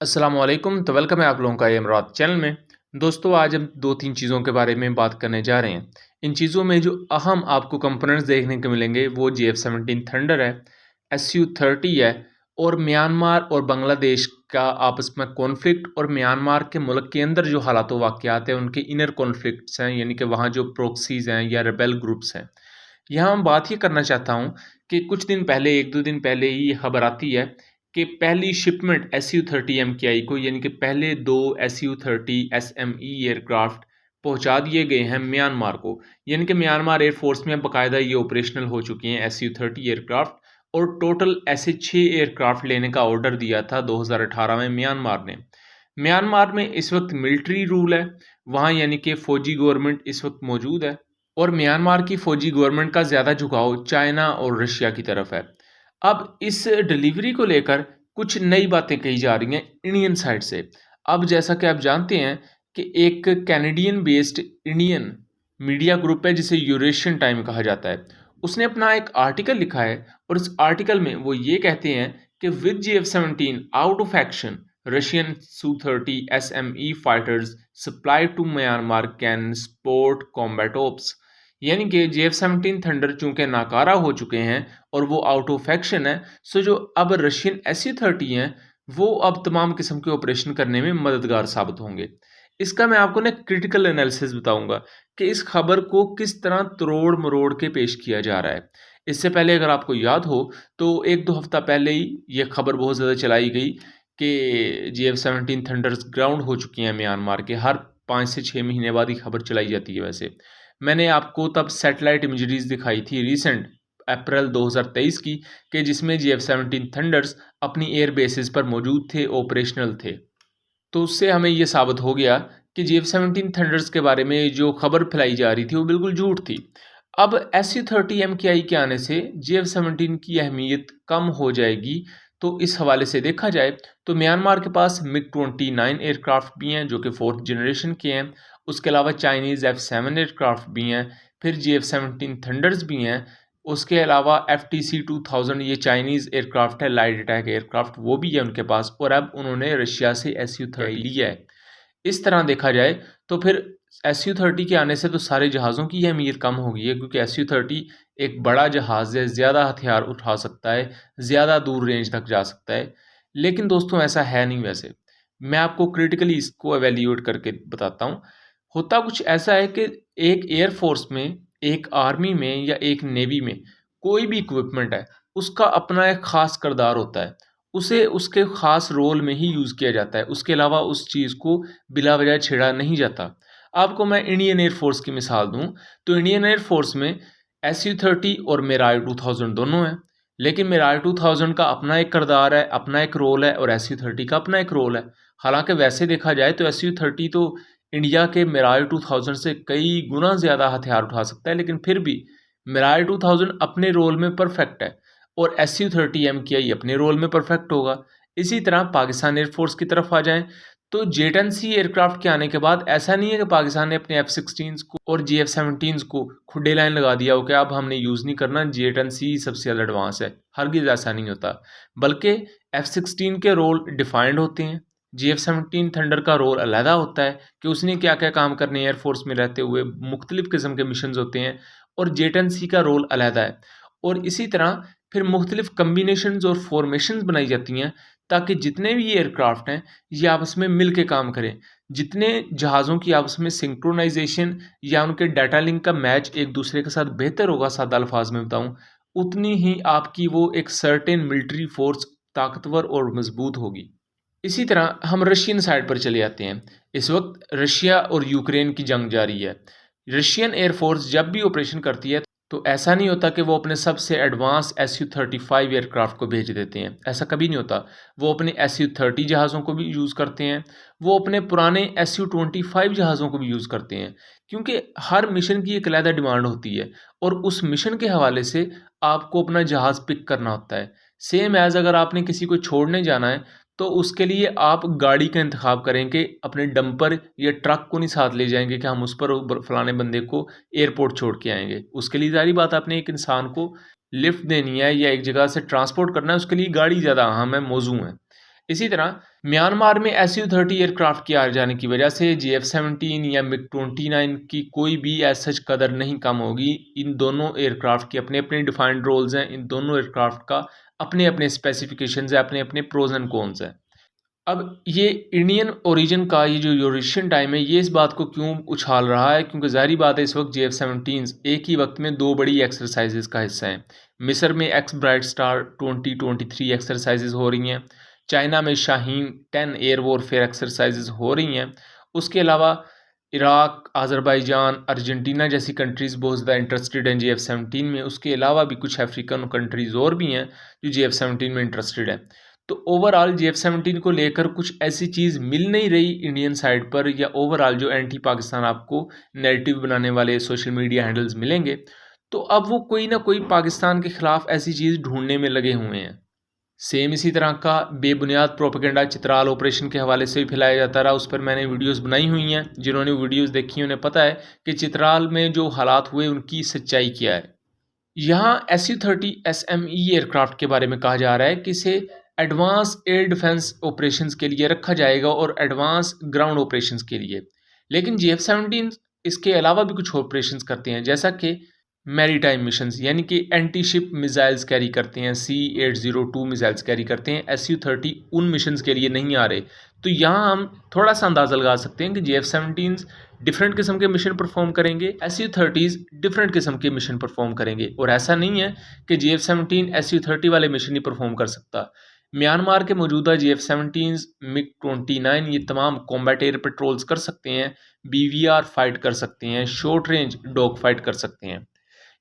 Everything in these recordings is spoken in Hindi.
अस्सलाम वालेकुम। तो वेलकम है आप लोगों का ये इमरात चैनल में। दोस्तों आज हम 2-3 चीज़ों के बारे में बात करने जा रहे हैं। इन चीज़ों में जो अहम आपको कंपोनेंट्स देखने को मिलेंगे वो JF-17 थंडर है, SU-30 है और म्यांमार और बांग्लादेश का आपस में कॉन्फ्लिक्ट और म्यांमार के मुल्क के अंदर जो हालात व वाक़यात हैं उनके इनर कॉन्फ्लिक्ट्स हैं, यानी कि वहाँ जो प्रॉक्सीज़ हैं या रेबेल ग्रुप्स हैं। यहाँ मैं बात ये करना चाहता हूँ कि कुछ दिन पहले 1-2 दिन पहले ही ये खबर आती है कि पहली शिपमेंट SU-30 MKI को, यानी कि पहले 2 SU-30 SME एयरक्राफ्ट पहुँचा दिए गए हैं म्यांमार को। यानी कि म्यांमार एयरफोर्स में बाकायदा ये ऑपरेशनल हो चुकी हैं SU-30 एयरक्राफ्ट और टोटल ऐसे 6 एयरक्राफ्ट लेने का ऑर्डर दिया था 2018 में म्यांमार ने। म्यांमार में इस वक्त मिलिट्री रूल है, वहाँ यानी कि फ़ौजी गवर्नमेंट इस वक्त मौजूद है और म्यांमार की फ़ौजी गवर्नमेंट का ज़्यादा झुकाव चाइना और रशिया की तरफ है। अब इस डिलीवरी को लेकर कुछ नई बातें कही जा रही हैं इंडियन साइड से। अब जैसा कि आप जानते हैं कि एक Canadian based Indian media group है जिसे यूरेशियन टाइम कहा जाता है। उसने अपना एक आर्टिकल लिखा है और इस आर्टिकल में वो ये कहते हैं कि with JF-17 out of action Russian Su-30 SME fighters supply to Myanmar can support combat ops. यानी कि JF-17 थंडर चूंकि नाकारा हो चुके हैं और वो आउट ऑफ एक्शन है, सो जो अब रशियन SU-30 हैं वो अब तमाम किस्म के ऑपरेशन करने में मददगार साबित होंगे। इसका मैं आपको ना क्रिटिकल एनालिसिस बताऊंगा कि इस खबर को किस तरह तरोड़ मरोड़ के पेश किया जा रहा है। इससे पहले अगर आपको याद हो तो 1-2 हफ्ता पहले ही ये खबर बहुत ज़्यादा चलाई गई कि JF-17 थंडर्स ग्राउंड हो चुकी हैं म्यांमार के। हर 5 से 6 महीने बाद ही खबर चलाई जाती है वैसे। मैंने आपको तब सैटेलाइट इमेजरीज दिखाई थी रिसेंट अप्रैल 2023 की, कि जिसमें JF-17 थंडर्स अपनी एयर बेसिस पर मौजूद थे, ऑपरेशनल थे। तो उससे हमें ये साबित हो गया कि JF-17 थंडर्स के बारे में जो खबर फैलाई जा रही थी वो बिल्कुल झूठ थी। अब SU-30 MKI के आने से JF-17 की अहमियत कम हो जाएगी। तो इस हवाले से देखा जाए तो म्यांमार के पास MiG-29 एयरक्राफ्ट भी हैं जो कि 4th जनरेशन के हैं। उसके अलावा चाइनीज़ F-7 एयरक्राफ्ट भी हैं, फिर JF-17 थंडर्स भी हैं। उसके अलावा FTC-2000 ये चाइनीज़ एयरक्राफ्ट है, लाइट अटैक एयरक्राफ्ट, वो भी है उनके पास और अब उन्होंने रशिया से SU-30 लिया है। इस तरह देखा जाए तो फिर SU-30 के आने से तो सारे जहाज़ों की अहमियत कम हो गई है, क्योंकि SU-30 एक बड़ा जहाज़ है, ज़्यादा हथियार उठा सकता है, ज़्यादा दूर रेंज तक जा सकता है। लेकिन दोस्तों ऐसा है नहीं वैसे। मैं आपको क्रिटिकली इसको एवेल्यूएट करके बताता हूँ। होता कुछ ऐसा है कि एक एयरफोर्स में, एक आर्मी में या एक नेवी में कोई भी इक्विपमेंट है, उसका अपना एक ख़ास किरदार होता है। उसे उसके ख़ास रोल में ही यूज़ किया जाता है, उसके अलावा उस चीज़ को बिला वजह छेड़ा नहीं जाता। आपको मैं इंडियन एयरफोर्स की मिसाल दूँ तो इंडियन एयरफोर्स में SU-30 और मिराज 2000 दोनों हैं। लेकिन मिराज 2000 का अपना एक किरदार है, अपना एक रोल है और SU-30 का अपना एक रोल है। हालांकि वैसे देखा जाए तो SU-30 तो इंडिया के मिराज 2000 से कई गुना ज़्यादा हथियार उठा सकता है, लेकिन फिर भी मिराज 2000 अपने रोल में परफेक्ट है और SU-30 MKI अपने रोल में परफेक्ट होगा। इसी तरह पाकिस्तान एयरफोर्स की तरफ आ जाएं तो J-10C एयरक्राफ्ट के आने के बाद ऐसा नहीं है कि पाकिस्तान ने अपने F-16 को और JF-17 को खुडे लाइन लगा दिया हो कि अब हमने यूज़ नहीं करना, J-10C सबसे ज़्यादा एडवांस है। हरगिज़ ऐसा नहीं होता, बल्कि F-16 के रोल डिफाइंड होते हैं। JF-17 थंडर का रोल अलहदा होता है कि उसने क्या क्या काम करने हैं, एयरफोर्स में रहते हुए मुख्तलिफ़ किस्म के मिशन होते हैं और J-10C का रोल अलहदा है। और इसी तरह फिर मुख्तलिफ़ कम्बिनेशंस और फॉर्मेशंस बनाई जाती हैं ताकि जितने भी एयरक्राफ्ट हैं ये आपस में मिल के काम करें। जितने जहाज़ों की आपस में सिंक्रोनाइजेशन या उनके डाटा लिंक का मैच एक दूसरे के साथ बेहतर होगा, सादा अल्फाज में बताऊं, उतनी ही आपकी वो एक सर्टेन मिलिट्री फोर्स ताकतवर और मजबूत होगी। इसी तरह हम रशियन साइड पर चले जाते हैं। इस वक्त रशिया और यूक्रेन की जंग जारी है। रशियन एयरफोर्स जब भी ऑपरेशन करती है तो ऐसा नहीं होता कि वो अपने सबसे एडवांस SU-35 एयरक्राफ्ट को भेज देते हैं, ऐसा कभी नहीं होता। वो अपने SU-30 जहाज़ों को भी यूज़ करते हैं, वो अपने पुराने SU-25 जहाज़ों को भी यूज़ करते हैं, क्योंकि हर मिशन की एक अलग डिमांड होती है और उस मिशन के हवाले से आपको अपना जहाज़ पिक करना होता है। सेम एज़ अगर आपने किसी को छोड़ने जाना है तो उसके लिए आप गाड़ी का इंतखाब करें कि अपने डंपर या ट्रक को नहीं साथ ले जाएंगे कि हम उस पर फलाने बंदे को एयरपोर्ट छोड़ के आएंगे। उसके लिए ज़ाहिर बात आपने एक इंसान को लिफ्ट देनी है या एक जगह से ट्रांसपोर्ट करना है, उसके लिए गाड़ी ज़्यादा अहम है, मौजू है। इसी तरह म्यांमार में SU-30 एयरक्राफ्ट के आ जाने की वजह से JF-17 या MiG-29 की कोई भी एज सच कदर नहीं कम होगी। इन दोनों एयरक्राफ्ट के अपने-अपने डिफाइंड रोल्स हैं। इन दोनों एयरक्राफ्ट का अपने-अपने स्पेसिफिकेशंस हैं, अपने-अपने प्रोज एंड कॉन्स हैं। अब ये इंडियन ओरिजिन का ये जो यूरेशियन टाइम है, ये इस बात को क्यों उछाल रहा है, क्योंकि ज़ाहिर बात है इस वक्त JF-17 एक ही वक्त में 2 बड़ी एक्सरसाइजेज़ का हिस्सा हैं। मिस्र में एक्स ब्राइट स्टार 2023 एक्सरसाइजेज़ हो रही हैं। चाइना में शाहीन 10 एयर वॉरफेयर एक्सरसाइजेज़ हो रही हैं। उसके अलावा इराक, अज़रबैजान, अर्जेंटीना जैसी कंट्रीज़ बहुत ज़्यादा इंटरेस्टेड हैं JF-17 में। उसके अलावा भी कुछ अफ्रीकन कंट्रीज़ और भी हैं जो JF-17 में इंटरेस्टेड हैं। तो ओवरऑल JF-17 को लेकर कुछ ऐसी चीज़ मिल नहीं रही इंडियन साइड पर, या ओवरऑल जो एंटी पाकिस्तान आपको नैरेटिव बनाने वाले सोशल मीडिया हैंडल्स मिलेंगे, तो अब वो कोई ना कोई पाकिस्तान के ख़िलाफ़ ऐसी चीज़ ढूंढने में लगे हुए हैं। सेम इसी तरह का बेबुनियाद प्रोपेगेंडा चित्राल ऑपरेशन के हवाले से भी फैलाया जाता रहा। उस पर मैंने वीडियोस बनाई हुई हैं। जिन्होंने वीडियोस देखी उन्हें पता है कि चित्राल में जो हालात हुए उनकी सच्चाई क्या है। यहाँ SU-30 SME एयरक्राफ्ट के बारे में कहा जा रहा है कि इसे एडवांस एयर डिफेंस ऑपरेशंस के लिए रखा जाएगा और एडवांस ग्राउंड ऑपरेशंस के लिए। लेकिन JF-17 इसके अलावा भी कुछ ऑपरेशंस करते हैं, जैसा कि मैरीटाइम मिशंस, यानी कि एंटी शिप मिसाइल्स कैरी करते हैं, C-802 मिसाइल्स कैरी करते हैं। SU-30 उन मिशंस के लिए नहीं आ रहे। तो यहाँ हम थोड़ा सा अंदाज़ा लगा सकते हैं कि JF-17 डिफरेंट किस्म के मिशन परफॉर्म करेंगे, SU-30 डिफरेंट किस्म के मिशन परफॉर्म करेंगे। और ऐसा नहीं है कि JF-17 SU-30 वाले मिशन ही परफॉर्म कर सकता। म्यांमार के मौजूदा JF-17 MiG-29 ये तमाम कॉम्बैट एयर पेट्रोल्स कर सकते हैं, BVR फाइट कर सकते हैं, शॉर्ट रेंज डॉग फाइट कर सकते हैं।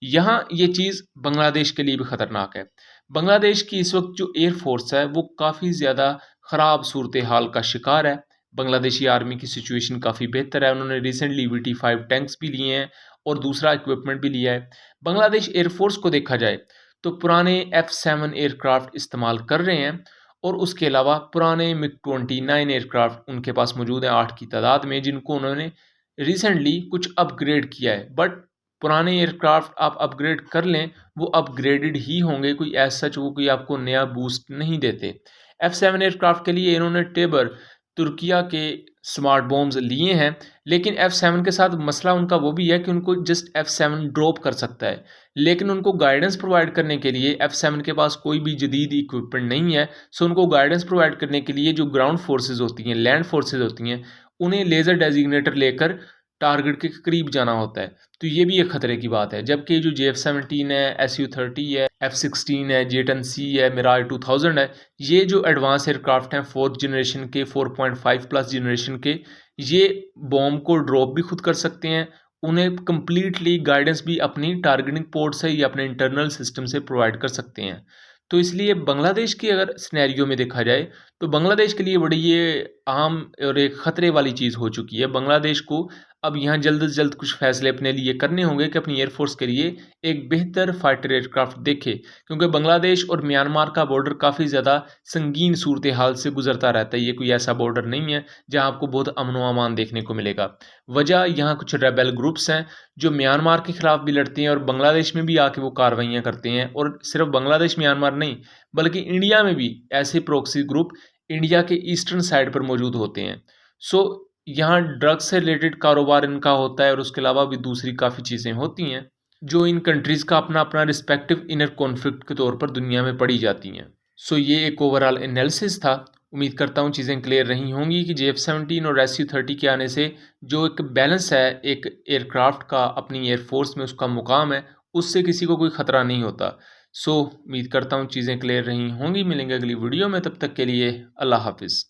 यहाँ ये चीज़ बांग्लादेश के लिए भी ख़तरनाक है। बांग्लादेश की इस वक्त जो एयर फोर्स है वो काफ़ी ज़्यादा ख़राब सूरत हाल का शिकार है। बांग्लादेशी आर्मी की सिचुएशन काफ़ी बेहतर है। उन्होंने रिसेंटली VT-5 टैंक्स भी लिए हैं और दूसरा इक्विपमेंट भी लिया है। बांग्लादेश एयरफोर्स को देखा जाए तो पुराने F-7 एयरक्राफ्ट इस्तेमाल कर रहे हैं, और उसके अलावा पुराने MiG-29 एयरक्राफ्ट उनके पास मौजूद हैं 8 की तादाद में, जिनको उन्होंने रिसेंटली कुछ अपग्रेड किया है। बट पुराने एयरक्राफ्ट आप अपग्रेड कर लें, वो अपग्रेडेड ही होंगे, कोई एज सच वो कोई आपको नया बूस्ट नहीं देते। F-7 एयरक्राफ्ट के लिए इन्होंने टेबर तुर्किया के स्मार्ट बॉम्ब्स लिए हैं, लेकिन F-7 के साथ मसला उनका वो भी है कि उनको जस्ट F-7 ड्रॉप कर सकता है, लेकिन उनको गाइडेंस प्रोवाइड करने के लिए F-7 के पास कोई भी जदीद इक्विपमेंट नहीं है। सो उनको गाइडेंस प्रोवाइड करने के लिए जो ग्राउंड फोर्सेज होती हैं, लैंड फोर्सेज होती हैं, उन्हें लेज़र डेजिग्नेटर लेकर टारगेट के करीब जाना होता है। तो ये भी एक खतरे की बात है। जबकि जो JF-17 है, SU-30 है, F-16 है, J-10C है, मिराज 2000 है, ये जो एडवांस एयरक्राफ्ट हैं 4th जनरेशन के, 4.5 प्लस जनरेशन के, ये बॉम्ब को ड्रॉप भी खुद कर सकते हैं। उन्हें कंप्लीटली गाइडेंस भी अपनी टारगेटिंग पोर्ट से या अपने इंटरनल सिस्टम से प्रोवाइड कर सकते हैं। तो इसलिए बांग्लादेश की अगर सिनेरियो में देखा जाए तो बांग्लादेश के लिए बड़ी ये आम और एक ख़तरे वाली चीज़ हो चुकी है। बांग्लादेश को अब यहाँ जल्द से जल्द कुछ फ़ैसले अपने लिए करने होंगे कि अपनी एयरफोर्स के लिए एक बेहतर फाइटर एयरक्राफ्ट देखे, क्योंकि बांग्लादेश और म्यांमार का बॉर्डर काफ़ी ज़्यादा संगीन सूरत हाल से गुजरता रहता है। ये कोई ऐसा बॉर्डर नहीं है जहाँ आपको बहुत अमन व अमान देखने को मिलेगा। वजह यहाँ कुछ रेबेल ग्रुप्स हैं जो म्यांमार के ख़िलाफ़ भी लड़ते हैं और बांग्लादेश में भी आके वो कार्रवाइयाँ करते हैं। और सिर्फ बांग्लादेश म्यांमार नहीं, बल्कि इंडिया में भी ऐसे प्रॉक्सी ग्रुप इंडिया के ईस्टर्न साइड पर मौजूद होते हैं। सो यहाँ ड्रग्स से रिलेटेड कारोबार इनका होता है, और उसके अलावा भी दूसरी काफ़ी चीज़ें होती हैं जो इन कंट्रीज़ का अपना अपना रिस्पेक्टिव इनर कॉन्फ्लिक्ट के तौर पर दुनिया में पड़ी जाती हैं। सो ये एक ओवरऑल एनालिसिस था। उम्मीद करता हूँ चीज़ें क्लियर रही होंगी कि JF-17 और SU-30 के आने से जो एक बैलेंस है एक एयरक्राफ्ट का अपनी एयरफोर्स में उसका मुकाम है, उससे किसी को कोई ख़तरा नहीं होता। सो उम्मीद करता हूँ चीज़ें क्लियर रही होंगी। मिलेंगे अगली वीडियो में, तब तक के लिए अल्लाह हाफिज़।